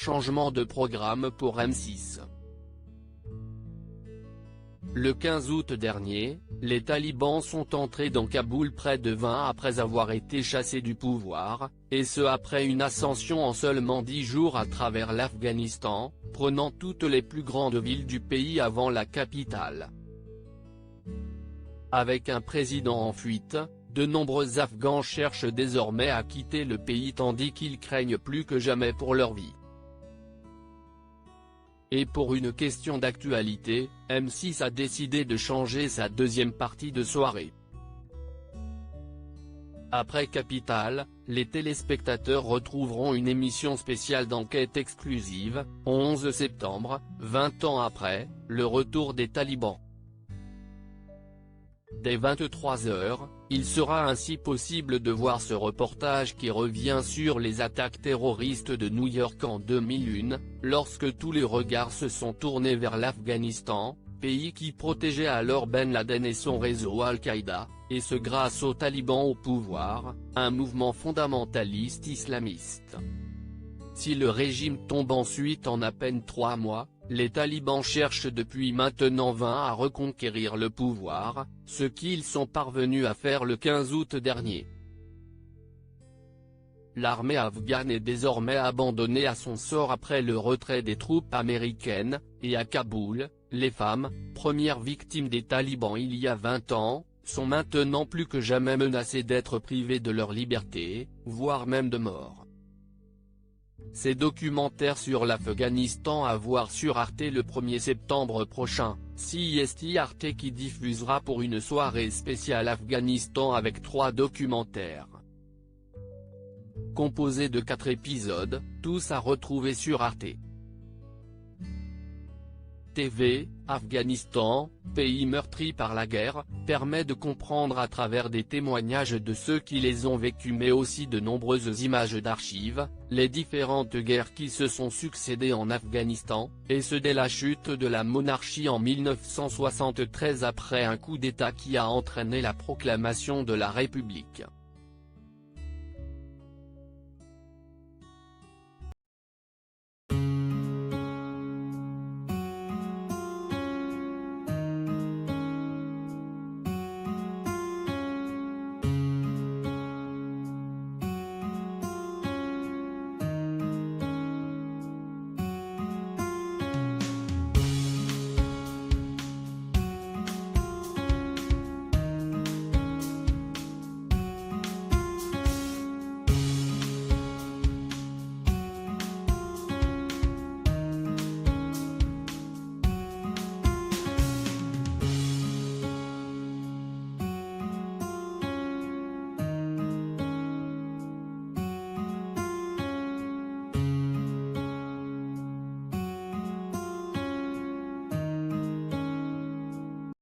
changement de programme pour M6. Le 15 août dernier, les talibans sont entrés dans Kaboul près de 20 après avoir été chassés du pouvoir, et ce après une ascension en seulement 10 jours à travers l'Afghanistan, prenant toutes les plus grandes villes du pays avant la capitale. Avec un président en fuite, de nombreux Afghans cherchent désormais à quitter le pays tandis qu'ils craignent plus que jamais pour leur vie. Et pour une question d'actualité, M6 a décidé de changer sa deuxième partie de soirée. Après Capital, les téléspectateurs retrouveront une émission spéciale d'enquête exclusive, 11 septembre, 20 ans après, le retour des talibans. Dès 23 h, il sera ainsi possible de voir ce reportage qui revient sur les attaques terroristes de New York en 2001, lorsque tous les regards se sont tournés vers l'Afghanistan, pays qui protégeait alors Ben Laden et son réseau Al-Qaïda, et ce grâce aux talibans au pouvoir, un mouvement fondamentaliste islamiste. Si le régime tombe ensuite en à peine 3 mois, les talibans cherchent depuis maintenant 20 à reconquérir le pouvoir, ce qu'ils sont parvenus à faire le 15 août dernier. L'armée afghane est désormais abandonnée à son sort après le retrait des troupes américaines, et à Kaboul, les femmes, premières victimes des talibans il y a 20 ans, sont maintenant plus que jamais menacées d'être privées de leur liberté, voire même de mort. Ces documentaires sur l'Afghanistan à voir sur Arte le 1er septembre prochain, CIST Arte qui diffusera pour une soirée spéciale Afghanistan avec 3 documentaires. Composés de 4 épisodes, tous à retrouver sur Arte TV, Afghanistan, pays meurtri par la guerre, permet de comprendre à travers des témoignages de ceux qui les ont vécus mais aussi de nombreuses images d'archives, les différentes guerres qui se sont succédé en Afghanistan, et ce dès la chute de la monarchie en 1973 après un coup d'État qui a entraîné la proclamation de la République.